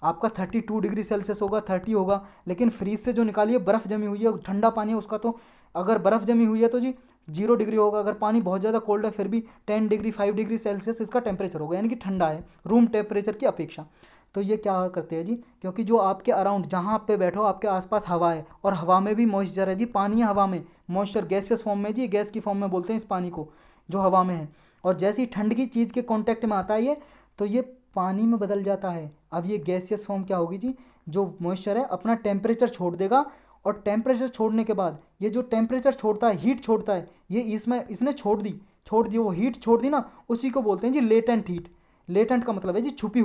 आपका 32 डिग्री सेल्सियस होगा, 30 होगा, लेकिन फ्रीज से जो निकाली है बर्फ़ जमी हुई है, ठंडा पानी है उसका, तो अगर बर्फ़ जमी हुई है तो जी 0 डिग्री होगा, अगर पानी बहुत ज़्यादा कोल्ड है फिर भी 10 डिग्री 5 डिग्री सेल्सियस इसका टेम्परेचर होगा, यानी कि ठंडा है रूम टेम्परेचर की अपेक्षा। तो ये क्या करते हैं जी, क्योंकि जो आपके अराउंड जहाँ आप पे बैठो आपके आसपास हवा है, और हवा में भी मॉइस्चर है जी, पानी है हवा में, मॉइस्चर गैसियस फॉर्म में जी, गैस की फॉर्म में बोलते हैं इस पानी को जो हवा में है, और जैसी ठंड की चीज़ के कांटेक्ट में आता है ये, तो ये पानी में बदल जाता है। अब ये गैसियस फॉर्म क्या होगी जी, जो मॉइस्चर है अपना टेम्परेचर छोड़ देगा, और टेम्परेचर छोड़ने के बाद ये जो टेम्परेचर छोड़ता है, हीट छोड़ता है, ये इसमें इसने छोड़ दी वो हीट छोड़ दी ना, उसी को बोलते हैं जी लेटेंट हीट। लेटेंट का मतलब है जी छुपी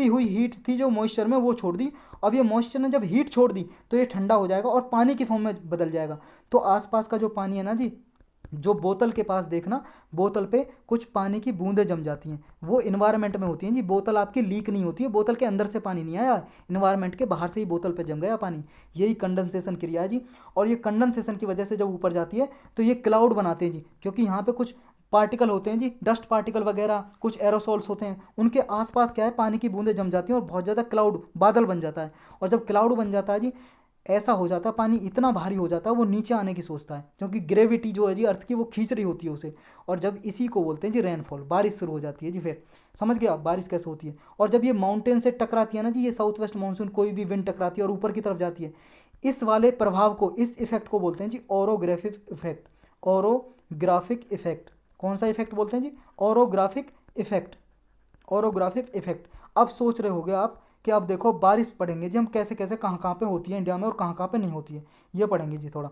हुई हीट थी जो मॉइस्चर में, वो छोड़ दी। अब ये मॉइस्चर ने जब हीट छोड़ दी तो ये ठंडा हो जाएगा और पानी की फॉर्म में बदल जाएगा। तो आसपास का जो पानी है ना जी, जो बोतल के पास देखना, बोतल पे कुछ पानी की बूंदें जम जाती हैं, वो इन्वायरमेंट में होती हैं जी, बोतल आपकी लीक नहीं होती है, बोतल के अंदर से पानी नहीं आया, इन्वायरमेंट के बाहर से ही बोतल पे जम गया पानी, यही कंडेंसेशन क्रिया है जी। और ये कंडेंसेशन की वजह से जब ऊपर जाती है तो ये क्लाउड बनाते हैं जी, क्योंकि यहाँ पे कुछ पार्टिकल होते हैं जी, डस्ट पार्टिकल वगैरह, कुछ एरोसोल्स होते हैं, उनके आसपास क्या है पानी की बूंदें जम जाती हैं, और बहुत ज़्यादा क्लाउड, बादल बन जाता है। और जब क्लाउड बन जाता है जी, ऐसा हो जाता है, पानी इतना भारी हो जाता है वो नीचे आने की सोचता है, क्योंकि ग्रेविटी जो है जी अर्थ की वो खींच रही होती है उसे। और जब इसी को बोलते हैं जी रेनफॉल, बारिश शुरू हो जाती है जी। फिर समझ गए आप बारिश कैसे होती है। और जब ये माउंटेन से टकराती है ना जी, ये साउथ वेस्ट मानसून, कोई भी विंड टकराती है और ऊपर की तरफ जाती है, इस वाले प्रभाव को, इस इफेक्ट को बोलते हैं जी ओरोग्राफिक इफेक्ट। ओरोग्राफिक इफेक्ट, कौन सा इफेक्ट बोलते हैं जी, ओरोग्राफिक इफेक्ट, ओरोग्राफिक इफेक्ट। अब सोच रहे होगे आप कि अब देखो बारिश पढ़ेंगे जी हम, कैसे कैसे कहाँ कहाँ पे होती है इंडिया में और कहाँ कहाँ पे नहीं होती है, ये पढ़ेंगे जी थोड़ा।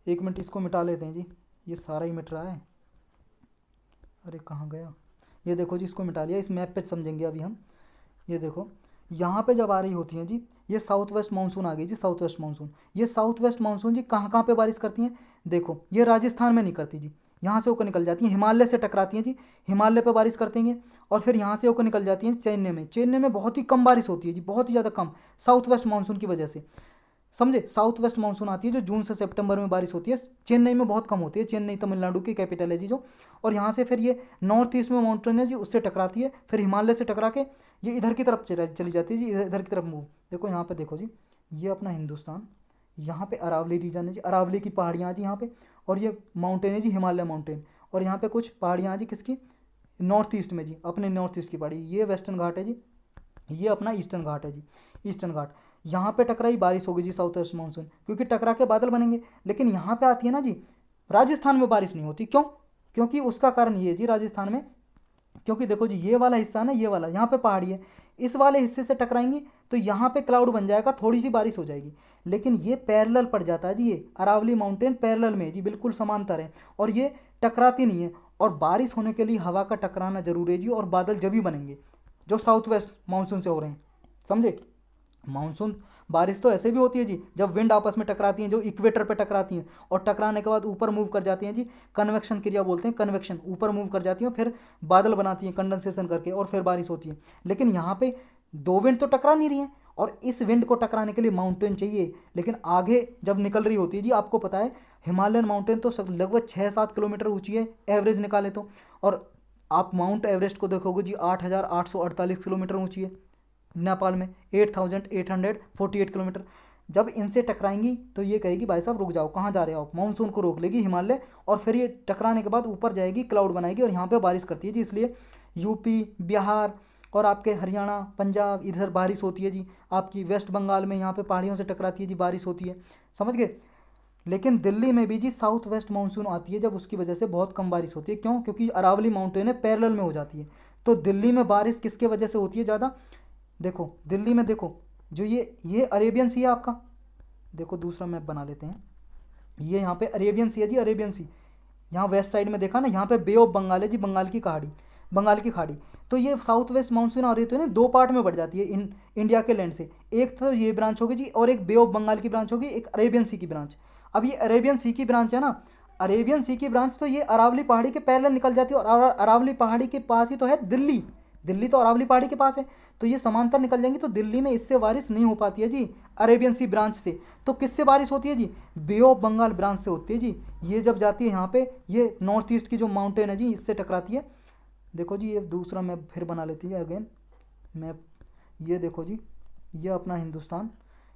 एक मिनट इसको मिटा लेते हैं जी, ये सारा ही मिट रहा है, अरे कहाँ गया, ये देखो जी इसको मिटा लिया, इस मैप पे समझेंगे अभी हम। ये देखो यहाँ पे जब आ रही होती हैं जी, ये साउथ वेस्ट मानसून आ गई जी, साउथ वेस्ट मानसून। ये साउथ वेस्ट मानसून जी कहाँ कहाँ पे बारिश करती हैं, देखो ये राजस्थान में नहीं करती जी, यहाँ से होकर निकल जाती हैं, हिमालय से टकराती हैं जी, हिमालय पे बारिश करती हैं, और फिर यहाँ से होकर निकल जाती हैं चेन्नई में। चेन्नई में बहुत ही कम बारिश होती है जी, बहुत ही ज़्यादा कम, साउथ वेस्ट मानसून की वजह से, समझे। साउथ वेस्ट मानसून आती है जो जून से सितंबर में बारिश होती है, चेन्नई में बहुत कम होती है, चेन्नई तमिलनाडु की कैपिटल है जी जो। और यहाँ से फिर ये नॉर्थ ईस्ट में माउंटेन है जी, उससे टकराती है, फिर हिमालय से टकरा के ये इधर की तरफ चली जाती है जी, इधर की तरफ मूव। देखो यहाँ पे देखो जी, ये अपना हिंदुस्तान, यहाँ पे अरावली रीजन है जी, अरावली की पहाड़ियाँ जी यहाँ पे, और ये माउंटेन है जी हिमालय माउंटेन, और यहाँ पे कुछ पहाड़ियाँ जी किसकी, नॉर्थ ईस्ट में जी, अपने नॉर्थ ईस्ट की पहाड़ी, ये वेस्टर्न घाट है जी, ये अपना ईस्टर्न घाट है जी, ईस्टर्न घाट। यहाँ पे टकराई बारिश होगी जी साउथ वेस्ट मानसून, क्योंकि टकरा के बादल बनेंगे। लेकिन यहाँ पे आती है ना जी राजस्थान में बारिश नहीं होती। क्यों? क्योंकि उसका कारण ये है जी राजस्थान में, क्योंकि देखो जी ये वाला हिस्सा ना, ये वाला यहाँ पे पहाड़ी है, इस वाले हिस्से से टकराएंगी तो यहाँ पे क्लाउड बन जाएगा, थोड़ी सी बारिश हो जाएगी। लेकिन ये पैरेलल पड़ जाता है जी, ये अरावली माउंटेन पैरेलल में है जी, बिल्कुल समांतर है, और ये टकराती नहीं है। और बारिश होने के लिए हवा का टकराना जरूरी है जी, और बादल जब भी बनेंगे जो साउथ वेस्ट मानसून से हो रहे हैं, समझे। मानसून बारिश तो ऐसे भी होती है जी जब विंड आपस में टकराती हैं, जो इक्वेटर पे टकराती हैं और टकराने के बाद ऊपर मूव कर जाती हैं जी, कन्वेक्शन क्रिया बोलते हैं, कन्वेक्शन, ऊपर मूव कर जाती हैं फिर बादल बनाती हैं कंडेंसेशन करके और फिर बारिश होती है। लेकिन यहाँ पे दो विंड तो टकरा नहीं रही हैं, और इस विंड को टकराने के लिए माउंटेन चाहिए। लेकिन आगे जब निकल रही होती है जी, आपको पता है हिमालयन माउंटेन तो लगभग 6-7 किलोमीटर ऊंची है एवरेज निकाले तो, और आप माउंट एवरेस्ट को देखोगे जी 8,848 किलोमीटर ऊंची है नेपाल में, 8,848 किलोमीटर। जब इनसे टकराएंगी तो ये कहेगी भाई साहब रुक जाओ, कहाँ जा रहे हो आप, मानसून को रोक लेगी हिमालय, और फिर ये टकराने के बाद ऊपर जाएगी, क्लाउड बनाएगी और यहाँ पे बारिश करती है जी। इसलिए यूपी, बिहार और आपके हरियाणा, पंजाब, इधर बारिश होती है जी। आपकी वेस्ट बंगाल में यहाँ पे पहाड़ियों से टकराती है जी, बारिश होती है, समझ गए। लेकिन दिल्ली में भी जी साउथ वेस्ट मानसून आती है, जब उसकी वजह से बहुत कम बारिश होती है। क्यों? क्योंकि अरावली माउंटेन है, पैरेलल में हो जाती है। तो दिल्ली में बारिश किसके वजह से होती है ज़्यादा? देखो दिल्ली में, देखो जो ये अरेबियन सी है आपका, देखो दूसरा मैप बना लेते हैं, ये यहाँ पे अरेबियन सी है जी, अरेबियन सी। यहाँ वेस्ट साइड में देखा ना, यहाँ पे बे ऑफ बंगाल है जी, बंगाल की खाड़ी, बंगाल की खाड़ी। तो ये साउथ वेस्ट मानसून आ रही तो ना दो पार्ट में बढ़ जाती है इंडिया के लैंड से। एक तो ये ब्रांच होगी जी, और एक बे ऑफ बंगाल की ब्रांच होगी, एक अरेबियन सी की ब्रांच। अब ये अरेबियन सी की ब्रांच है ना, अरेबियन सी की ब्रांच तो ये अरावली पहाड़ी के पैरेलल निकल जाती है, और अरावली पहाड़ी के पास ही तो है दिल्ली, दिल्ली तो अरावली पहाड़ी के पास है। तो ये समांतर निकल जाएंगी, तो दिल्ली में इससे बारिश नहीं हो पाती है जी अरेबियन सी ब्रांच से। तो किससे बारिश होती है जी? बे ऑफ बंगाल ब्रांच से होती है जी। ये जब जाती है यहाँ पे, ये नॉर्थ ईस्ट की जो माउंटेन है जी, इससे टकराती है। देखो जी ये दूसरा मैप फिर बना लेती है अगेन मैप, ये देखो जी, ये अपना हिंदुस्तान,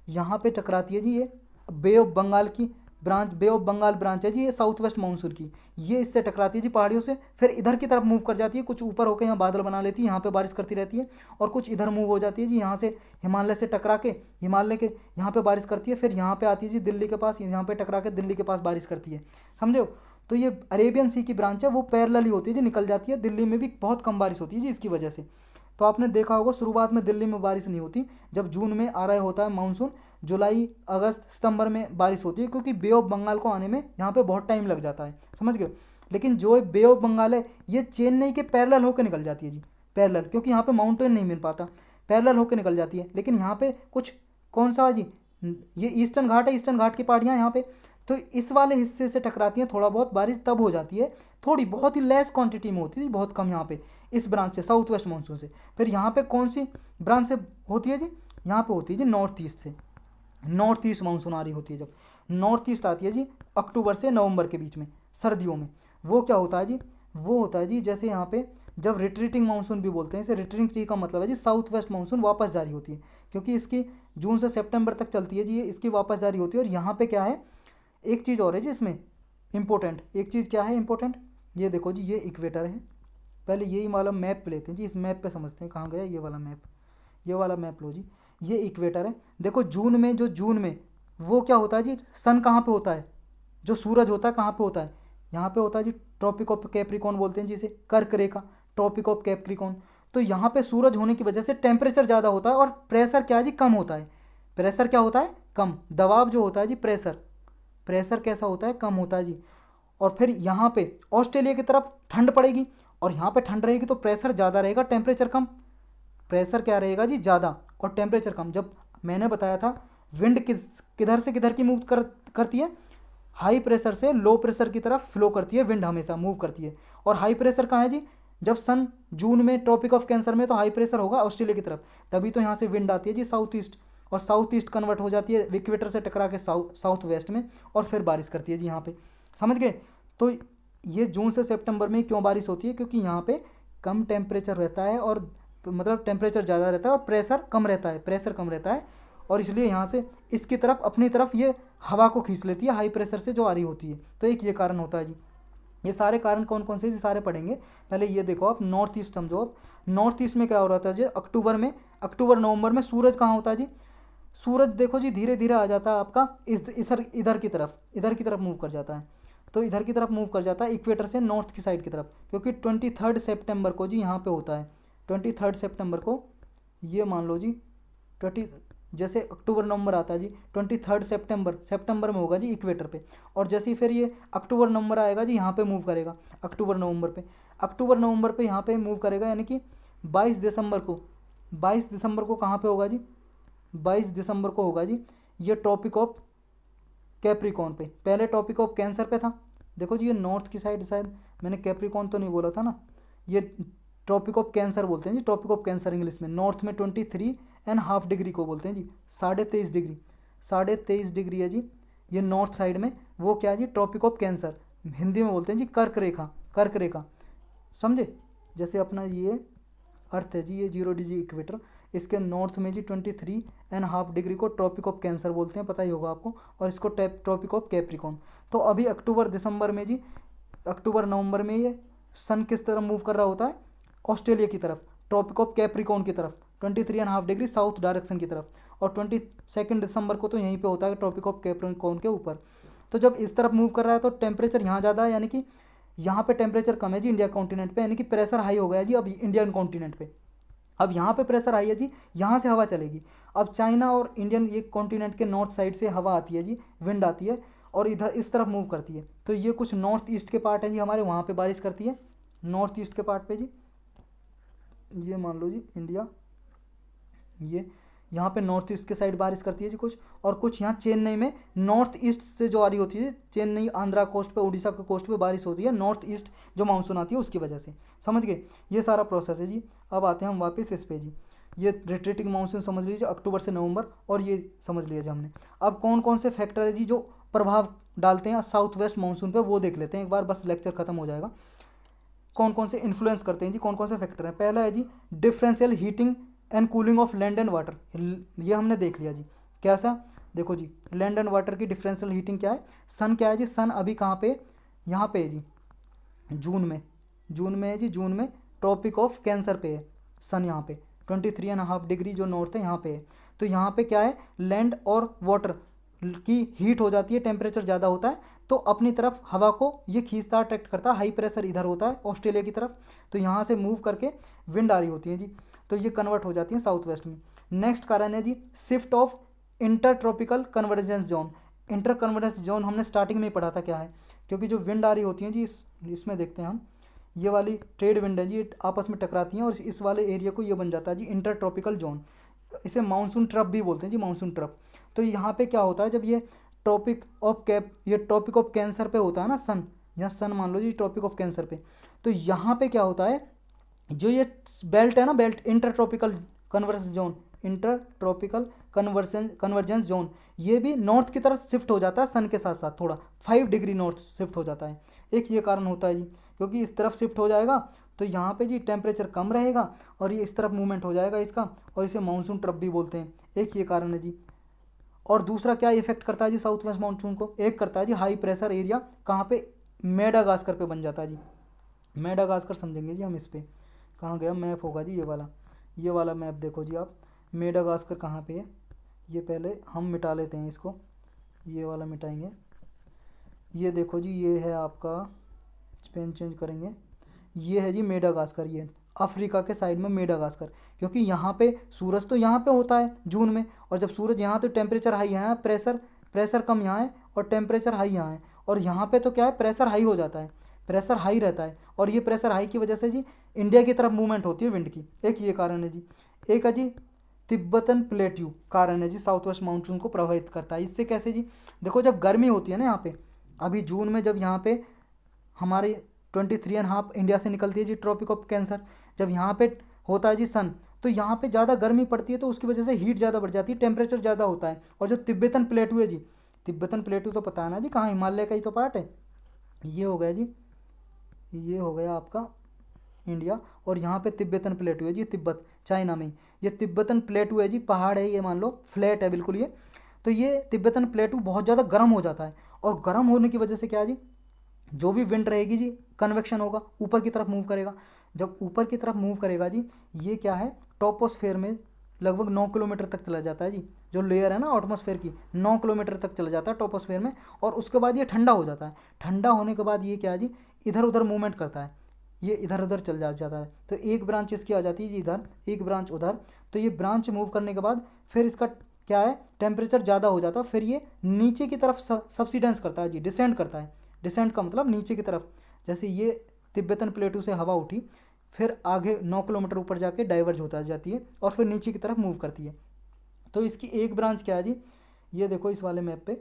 यहाँ पे टकराती है जी ये बे ऑफ बंगाल की branch, Bay of Bengal branch है जी ये साउथ वेस्ट मानसून की। ये इससे टकराती है जी पहाड़ियों से, फिर इधर की तरफ मूव कर जाती है, कुछ ऊपर होकर यहाँ बादल बना लेती है, यहाँ पे बारिश करती रहती है, और कुछ इधर मूव हो जाती है जी, यहाँ से हिमालय से टकरा के, हिमालय के यहाँ पे बारिश करती है, फिर यहाँ पे आती है जी दिल्ली के पास, यहाँ पे टकरा के दिल्ली के पास बारिश करती है, समझे। तो ये अरेबियन सी की ब्रांच है, वो पैरेलल ही होती है जी, निकल जाती है। दिल्ली में भी बहुत कम बारिश होती है जी इसकी वजह से। तो आपने देखा होगा शुरुआत में दिल्ली में बारिश नहीं होती, जब जून में आ रहा होता है मानसून, जुलाई, अगस्त, सितंबर में बारिश होती है, क्योंकि बे ऑफ बंगाल को आने में यहाँ पे बहुत टाइम लग जाता है, समझ गए। लेकिन जो बे ऑफ बंगाल है ये चेन्नई के पैरेलल होकर निकल जाती है जी, पैरेलल, क्योंकि यहाँ पे माउंटेन नहीं मिल पाता, पैरेलल होकर निकल जाती है। लेकिन यहाँ पे कुछ कौन सा जी, ये ईस्टर्न घाट है, ईस्टर्न घाट की पहाड़ियाँ यहाँ पे, तो इस वाले हिस्से से टकराती हैं, थोड़ा बहुत बारिश तब हो जाती है, थोड़ी बहुत ही लेस क्वांटिटी में होती है, बहुत कम यहाँ पे इस ब्रांच से, साउथ वेस्ट मानसून से। फिर यहाँ पे कौन सी ब्रांच से होती है जी? यहाँ पे होती है जी नॉर्थ ईस्ट से, नॉर्थ ईस्ट मानसून आ रही होती है। जब नॉर्थ ईस्ट आती है जी अक्टूबर से नवंबर के बीच में, सर्दियों में, वो क्या होता है जी? वो होता है जी जैसे यहाँ पे जब रिट्रीटिंग मानसून भी बोलते हैं इसे, रिट्रीटिंग का मतलब है जी साउथ वेस्ट मानसून वापस जारी होती है, क्योंकि इसकी जून से सितंबर तक चलती है जी, ये इसकी वापस जारी होती है। और यहाँ पे क्या है, एक चीज़ और है जी इसमें इंपॉर्टेंट, एक चीज़ क्या है इंपॉर्टेंट, ये देखो जी, ये इक्वेटर है। पहले यही वाला मैप पे लेते हैं जी, इस मैप पे समझते हैं कहाँ गया ये वाला मैप, ये वाला मैप लो जी, ये इक्वेटर है। देखो जून में, जो जून में वो क्या होता है जी, सन कहाँ पे होता है, जो सूरज होता है कहाँ पे होता है, यहाँ पे होता है जी, ट्रॉपिक ऑफ कैप्रिकॉन बोलते हैं जिसे, कर्क रेखा, ट्रॉपिक ऑफ कैप्रिकॉन। तो यहाँ पे सूरज होने की वजह से टेम्परेचर ज़्यादा होता है, और प्रेशर क्या है जी, कम होता है। प्रेशर क्या होता है, कम, दबाव जो होता है जी, प्रेशर, प्रेशर कैसा होता है, कम होता है जी। और फिर यहाँ पे ऑस्ट्रेलिया की तरफ ठंड पड़ेगी, और यहाँ पे ठंड रहेगी तो प्रेशर ज़्यादा रहेगा, टेम्परेचर कम, प्रेशर क्या रहेगा जी, ज़्यादा, और टेम्परेचर कम। जब मैंने बताया था विंड किधर से किधर की मूव करती है, हाई प्रेशर से लो प्रेशर की तरफ फ्लो करती है विंड, हमेशा मूव करती है। और हाई प्रेशर कहाँ है जी, जब सन जून में ट्रॉपिक ऑफ कैंसर में, तो हाई प्रेशर होगा ऑस्ट्रेलिया की तरफ, तभी तो यहाँ से विंड आती है जी साउथ ईस्ट, और साउथ ईस्ट कन्वर्ट हो जाती है इक्वेटर से टकरा के साउथ वेस्ट में, और फिर बारिश करती है जी यहाँ पे, समझ गए। तो ये जून से सितंबर में क्यों बारिश होती है, क्योंकि यहाँ पे कम टेम्परेचर रहता है, और मतलब टेम्परेचर ज़्यादा रहता है और प्रेशर कम रहता है, प्रेशर कम रहता है, और इसलिए यहाँ से इसकी तरफ, अपनी तरफ ये हवा को खींच लेती है हाई प्रेशर से जो आ रही होती है। तो एक ये कारण होता है जी। ये सारे कारण कौन कौन से, ये सारे पढ़ेंगे। पहले ये देखो आप नॉर्थ ईस्ट समझो। आप नॉर्थ ईस्ट में क्या हो रहा था जी, अक्टूबर में, अक्टूबर नवंबर में सूरज कहाँ होता है जी, सूरज देखो जी धीरे धीरे आ जाता है आपका इधर की तरफ, इधर की तरफ मूव कर जाता है। तो इधर की तरफ मूव कर जाता है इक्वेटर से नॉर्थ की साइड की तरफ, क्योंकि 23 सितंबर को जी यहाँ पे होता है। 23 सितंबर को ये मान लो जी 20, जैसे अक्टूबर नवंबर आता है जी 23 सितंबर में होगा जी इक्वेटर पे, और जैसे ही फिर ये अक्टूबर नवंबर आएगा जी यहाँ पे मूव करेगा अक्टूबर नवंबर पे यहाँ पे मूव करेगा, यानी कि 22 दिसंबर को कहाँ पे होगा जी, 22 दिसंबर को होगा जी ये ट्रॉपिक ऑफ कैप्रिकॉन पे। पहले ट्रॉपिक ऑफ कैंसर पे था, देखो जी ये नॉर्थ की साइड, शायद मैंने कैप्रिकॉन तो नहीं बोला था ना, ये ट्रॉपिक ऑफ कैंसर बोलते हैं जी, ट्रॉपिक ऑफ कैंसर इंग्लिश में। नॉर्थ में 23.5 डिग्री को बोलते हैं जी, 23.5 डिग्री है जी ये नॉर्थ साइड में, वो क्या है जी ट्रॉपिक ऑफ कैंसर, हिंदी में बोलते हैं जी कर्क रेखा, समझे। जैसे अपना ये अर्थ है जी, ये 0 डिग्री इक्वेटर, इसके नॉर्थ में जी 23.5 डिग्री को ट्रॉपिक ऑफ कैंसर बोलते हैं, पता ही होगा आपको, और इसको ट्रॉपिक ऑफ कैप्रिकॉन। तो अभी अक्टूबर नवंबर में ये सन किस तरफ मूव कर रहा होता है, ऑस्ट्रेलिया की तरफ, ट्रॉपिक ऑफ कैप्रिकॉन की तरफ, 23.5 डिग्री साउथ डायरेक्शन की तरफ, और 22 दिसंबर को तो यहीं पे होता है ट्रॉपिक ऑफ कैप्रिकॉन के ऊपर। तो जब इस तरफ मूव कर रहा है तो टेम्परेचर यहाँ ज़्यादा है, यानी कि यहाँ पे टेम्परेचर कम है जी इंडिया कॉन्टिनेंट पे, यानी कि प्रेशर हाई हो गया जी अब इंडियन कॉन्टिनेंट पे। अब यहाँ पे प्रेशर हाई है जी, यहाँ से हवा चलेगी। अब चाइना और इंडियन ये कॉन्टिनेंट के नॉर्थ साइड से हवा आती है जी, विंड आती है, और इधर इस तरफ मूव करती है। तो ये कुछ नॉर्थ ईस्ट के पार्ट है जी हमारे, वहाँ पे बारिश करती है नॉर्थ ईस्ट के पार्ट पे जी। ये मान लो जी इंडिया, ये यहाँ पे नॉर्थ ईस्ट के साइड बारिश करती है जी कुछ, और कुछ यहाँ चेन्नई में नॉर्थ ईस्ट से जो आ रही होती है, चेन्नई आंध्रा कोस्ट पे, उड़ीसा के कोस्ट पे बारिश होती है नॉर्थ ईस्ट जो मानसून आती है उसकी वजह से, समझ गए। ये सारा प्रोसेस है जी। अब आते हैं हम वापस इस पे जी, ये रिट्रीटिंग मानसून समझ लीजिए अक्टूबर से नवंबर, और ये समझ लिया जी हमने। अब कौन कौन से फैक्टर है जी जो प्रभाव डालते हैं साउथ वेस्ट मानसून पे, वो देख लेते हैं एक बार, बस लेक्चर खत्म हो जाएगा। कौन कौन से इन्फ्लुएंस करते हैं जी, कौन कौन से फैक्टर हैं। पहला है जी differential heating and cooling of land and water, ये हमने देख लिया जी। कैसा, देखो जी लैंड एंड वाटर की डिफरेंशियल हीटिंग क्या है। सन क्या है जी, सन अभी कहाँ पे, यहाँ पे है जी जून में है जी, जून में ट्रॉपिक ऑफ कैंसर पे है सन, यहाँ पे 23.5 डिग्री जो नॉर्थ है यहाँ पे है। तो यहाँ पे क्या है, लैंड और वाटर की हीट हो जाती है, टेम्परेचर ज़्यादा होता है, तो अपनी तरफ हवा को ये खींचता अट्रैक्ट करता है। हाई प्रेशर इधर होता है ऑस्ट्रेलिया की तरफ, तो यहाँ से मूव करके विंड आ रही होती है जी, तो ये कन्वर्ट हो जाती है साउथ वेस्ट में। नेक्स्ट कारण है जी shift of intertropical convergence zone. Inter convergence zone हमने स्टार्टिंग में ही पढ़ा था क्या है, क्योंकि जो विंड आ रही होती है जी इसमें देखते हैं हम, ये वाली ट्रेड विंड है जी, आपस में टकराती हैं और इस वाले एरिया को ये बन जाता है जी इंटर ट्रॉपिकल जोन। इसे मानसून ट्रफ भी बोलते हैं जी, मानसून ट्रफ। तो यहाँ पे क्या होता है, जब ये ट्रॉपिक ऑफ कैंसर पे होता है ना सन, यहाँ सन मान लो जी ट्रॉपिक ऑफ कैंसर पे, तो यहाँ पे क्या होता है, जो ये बेल्ट है ना, belt inter tropical convergence zone, ये भी नॉर्थ की तरफ शिफ्ट हो जाता है सन के साथ साथ, थोड़ा 5 डिग्री नॉर्थ शिफ्ट हो जाता है। एक ये कारण होता है जी, क्योंकि इस तरफ शिफ्ट हो जाएगा तो यहाँ पे जी टेम्परेचर कम रहेगा, और ये इस तरफ मूवमेंट हो जाएगा इसका, और इसे मानसून ट्रफ भी बोलते हैं। एक ये कारण है जी। और दूसरा क्या इफेक्ट करता है जी साउथ वेस्ट मानसून को, एक करता है जी हाई प्रेशर एरिया, कहाँ पे, मेडागास्कर पे बन जाता है जी। मेडागास्कर समझेंगे जी हम इस पे, कहाँ गया मैप होगा जी ये वाला मैप देखो जी आप, मेडागास्कर कहाँ पे है, ये पहले हम मिटा लेते हैं इसको, ये वाला मिटाएंगे। ये देखो जी ये है आपका, पेन चेंज करेंगे, ये है जी मेडागास्कर, ये अफ्रीका के साइड में मेडागास्कर, क्योंकि यहाँ पे सूरज तो यहाँ पे होता है जून में, और जब सूरज यहाँ तो टेम्परेचर हाई यहाँ है, प्रेशर कम यहाँ है और टेम्परेचर हाई यहाँ है, और यहाँ पे तो क्या है प्रेशर हाई हो जाता है, प्रेशर हाई रहता है, और ये प्रेशर हाई की वजह से जी इंडिया की तरफ मूवमेंट होती है विंड की। एक ये कारण है जी। एक है जी तिब्बतन प्लेट्यू कारण है जी, साउथ वेस्ट मानसून को प्रभावित करता है। इससे कैसे जी, देखो जब गर्मी होती है ना यहाँ पे, अभी जून में जब यहाँ पे हमारे 23.5 इंडिया से निकलती है जी ट्रॉपिक ऑफ कैंसर, जब यहाँ पे होता है जी सन, तो यहाँ पे ज़्यादा गर्मी पड़ती है, तो उसकी वजह से हीट ज़्यादा बढ़ जाती है, टेम्परेचर ज़्यादा होता है। और जो तिब्बतन प्लेटू है जी, तिब्बतन प्लेटू तो पता है ना जी कहाँ, हिमालय का ही तो पार्ट है। ये हो गया जी, ये हो गया आपका इंडिया, और यहाँ पे तिब्बतन प्लेटू है जी, तिब्बत चाइना में। ये तिब्बतन प्लेटू है जी, पहाड़ है ये, मान लो फ्लैट है बिल्कुल ये। तो ये तिब्बतन प्लेटू बहुत ज़्यादा गर्म हो जाता है, और गर्म होने की वजह से क्या जी, जो भी विंड रहेगी जी कन्वेक्शन होगा, ऊपर की तरफ मूव करेगा। जब ऊपर की तरफ मूव करेगा जी, ये क्या है, टॉपोस्फेयर में लगभग 9 किलोमीटर तक चला जाता है जी। जो लेयर है ना एटमॉस्फेयर की, 9 किलोमीटर तक चला जाता है ट्रोपोस्फेयर में, और उसके बाद ये ठंडा हो जाता है। ठंडा होने के बाद ये क्या है जी, इधर उधर मूवमेंट करता है, ये इधर उधर चल जाता है। तो एक ब्रांच इसकी आ जाती है जी इधर, एक ब्रांच उधर। तो ये ब्रांच मूव करने के बाद फिर इसका क्या है, टेम्परेचर ज़्यादा हो जाता है, फिर ये नीचे की तरफ सब्सिडेंस करता है जी, डिसेंड करता है। डिसेंड का मतलब नीचे की तरफ, जैसे ये तिब्बतन प्लेटू से हवा उठी, फिर आगे 9 किलोमीटर ऊपर जाके डाइवर्ज होता जाती है और फिर नीचे की तरफ मूव करती है। तो इसकी एक ब्रांच क्या है जी, ये देखो इस वाले मैप पे,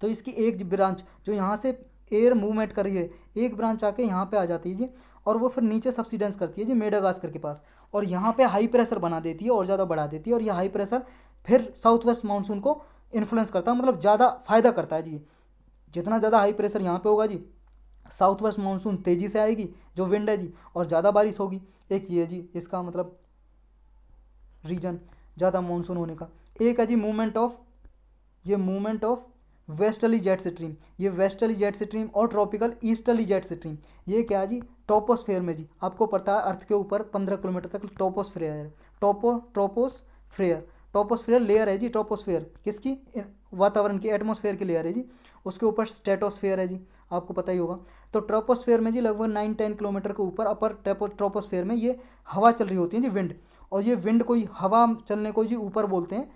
तो इसकी एक ब्रांच जो यहाँ से एयर मूवमेंट कर रही है, एक ब्रांच आके यहाँ पे आ जाती है जी, और वो फिर नीचे सब्सिडेंस करती है जी मेडागास्कर के पास, और यहाँ पे हाई प्रेशर बना देती है और ज़्यादा बढ़ा देती है, और ये हाई प्रेशर फिर साउथ वेस्ट मानसून को इन्फ्लुएंस करता है, मतलब ज़्यादा फायदा करता है जी। जितना ज़्यादा हाई प्रेशर यहाँ पे होगा जी, साउथ वेस्ट मानसून तेज़ी से आएगी जो विंड है जी, और ज़्यादा बारिश होगी। एक ये जी इसका मतलब रीजन ज़्यादा मानसून होने का। एक है जी मूवमेंट ऑफ, ये movement of westerly jet stream, ये वेस्टर्ली जेट स्ट्रीम और ट्रॉपिकल ईस्टर्ली जेट स्ट्रीम, ये क्या है जी ट्रोपोस्फेयर में जी, आपको पता है अर्थ के ऊपर 15 किलोमीटर तक ट्रोपोस्फेयर है। ट्रोपोस्फेयर लेयर है जी, ट्रोपोस्फेयर किसकी, वातावरण की, एटमॉस्फेयर की लेयर है जी। उसके ऊपर स्ट्रेटोस्फेयर है जी, आपको पता ही होगा। तो ट्रोपोस्फेयर में जी लगभग 9-10 किलोमीटर के ऊपर अपर ट्रोपोस्फेयर में ये हवा चल रही होती है जी, विंड। और ये विंड कोई हवा चलने को जी ऊपर बोलते हैं,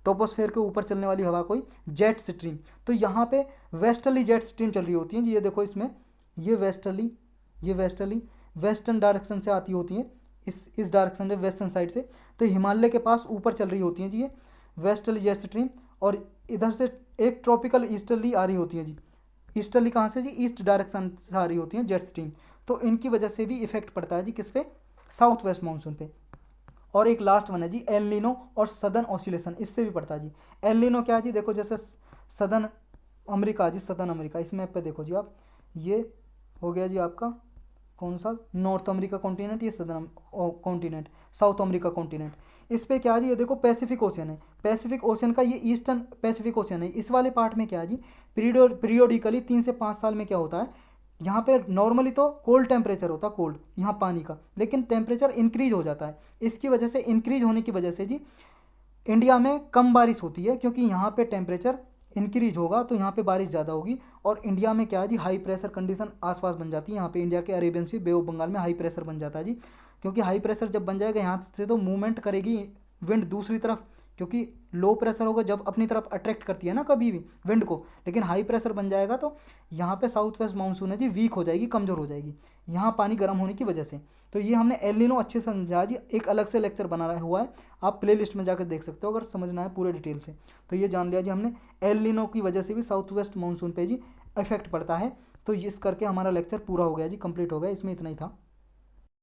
ट्रोपोस्फेयर के ऊपर चलने वाली हवा कोई जेट स्ट्रीम। तो यहाँ पे वेस्टर्ली जेट स्ट्रीम चल रही होती है जी, ये देखो इसमें, ये वेस्टर्ली वेस्टर्न डायरेक्शन से आती होती हैं, इस डायरेक्शन से, वेस्टर्न साइड से। तो हिमालय के पास ऊपर चल रही होती हैं जी ये वेस्टर्ली जेट स्ट्रीम, और इधर से एक ट्रॉपिकल ईस्टर्ली आ रही होती है जी। ईस्टर्ली कहाँ से जी, ईस्ट डायरेक्शन से आ रही होती हैं जेट स्ट्रीम। तो इनकी वजह से भी इफेक्ट पड़ता है जी किस पे, साउथ वेस्ट मानसून पे। और एक लास्ट वन है जी एल नीनो और सदर्न ऑसिलेशन, इससे भी पड़ता है जी। एल नीनो क्या है जी, देखो जैसे सदर्न अमेरिका जी, सदर्न अमेरिका, इस मैप पे देखो जी आप, ये हो गया जी आपका कौन सा, नॉर्थ अमेरिका कॉन्टिनेंट, ये southern continent, south America continent. इस पे क्या है जी, ये देखो पैसिफिक ओशन है, पैसिफिक ओशन का ये ईस्टर्न पैसिफिक ओशन है। इस वाले पार्ट में क्या है जी, पीरियोडिकली 3 से 5 साल में क्या होता है, यहाँ पे नॉर्मली तो कोल्ड टेम्परेचर होता है, कोल्ड यहाँ पानी का, लेकिन टेम्परेचर इंक्रीज हो जाता है। इसकी वजह से, इंक्रीज होने की वजह से जी इंडिया में कम बारिश होती है, क्योंकि यहाँ पे टेम्परेचर इंक्रीज होगा तो यहाँ पे बारिश ज़्यादा होगी। और इंडिया में क्या है जी, हाई प्रेशर कंडीशन आसपास बन जाती है, यहाँ पे इंडिया के Arabian Sea, Bay of Bengal में हाई प्रेशर बन जाता है जी। क्योंकि हाई प्रेशर जब बन जाएगा यहाँ से तो मूवमेंट करेगी विंड दूसरी तरफ, क्योंकि लो प्रेशर होगा जब अपनी तरफ अट्रैक्ट करती है ना कभी भी विंड को, लेकिन हाई प्रेशर बन जाएगा तो यहाँ पे साउथ वेस्ट मानसून है जी वीक हो जाएगी, कमज़ोर हो जाएगी, यहाँ पानी गर्म होने की वजह से। तो ये हमने एल नीनो अच्छे से समझा जी, एक अलग से लेक्चर बना हुआ है, आप प्ले लिस्ट में जाकर देख सकते हो अगर समझना है पूरे डिटेल से। तो ये जान लिया जी हमने, एल नीनो की वजह से भी साउथ वेस्ट मानसून पे जी इफेक्ट पड़ता है। तो इस करके हमारा लेक्चर पूरा हो गया जी, कंप्लीट हो गया, इसमें इतना ही था।